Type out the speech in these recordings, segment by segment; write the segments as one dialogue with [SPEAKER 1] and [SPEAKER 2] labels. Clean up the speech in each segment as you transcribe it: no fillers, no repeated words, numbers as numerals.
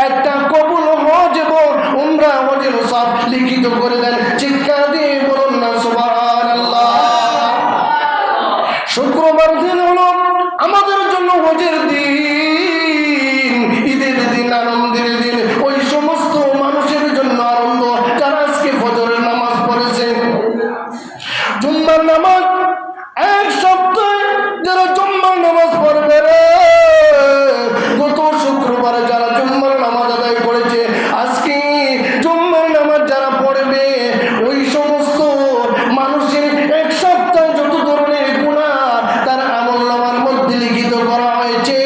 [SPEAKER 1] একটা কবুল হজ এবং উমরা হজের সব লিখিত করে দেন। চিৎকার দিয়ে বলুন না সুবহানাল্লাহ। শুক্রবার দিন হলো আমাদের জন্য হজের দিন, ঈদের দিন, আনন্দের দিন। ওই সমস্ত মানুষের জন্য আনন্দ যারা আজকে ফজরের নামাজ পড়েছে, জুম্মার নামাজ এক সপ্তাহে যারা জুম্মার নামাজ পড়বে রে, গত শুক্রবারে যারা জুম্মার নামাজ আদায় করেছে, আজকে জুম্মার নামাজ যারা পড়বে, ওই সমস্ত মানুষের এক সপ্তাহে যত ধরনের গুনাহ তার আমলনামার মধ্যে লিখিত করা হয়েছে।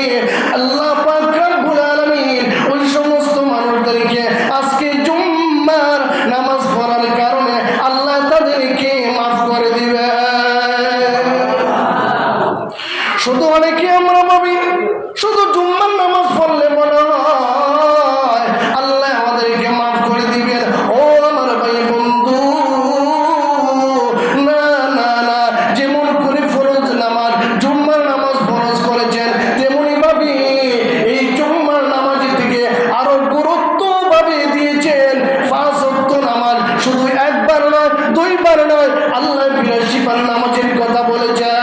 [SPEAKER 1] আল্লাহ পাক রব্বুল আলামিন ওই সমস্ত মানুষদেরকে আজকে জুম্মার নামাজ পড়ার কারণে আল্লাহ তাদেরকে মাফ করে দিবে। শুধু অনেকে আমরা ভাবি শুধু জুম্মার নামাজ পড়লে মনে হয় আল্লাহ আমাদেরকে মাফ করে দিবেন। ও আমার ভাই বন্ধু, না না না, যেমন করে ফরজ নামাজ জুম্মার নামাজ ফরজ করেছেন, তেমনি ভাবে এই জুম্মার নামাজের থেকে আরো গুরুত্ব ভাবে দিয়েছেন 5 ওয়াক্ত নামাজ। শুধু একবার নয়, দুইবার নয়, আল্লাহ 82 বার নামাজের কথা বলেছেন।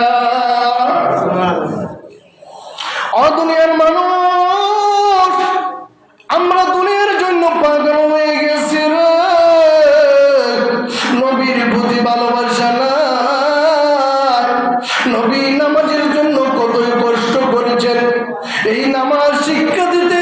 [SPEAKER 1] দুনিয়ার মানুষ আমরা দুনিয়ার জন্য পাগল হয়ে গেছি রে, নবীর প্রতি ভালোবাসা নাই। নবী নামাজের জন্য কতই কষ্ট করেছেন, এই নামাজ শিক্ষা দিতে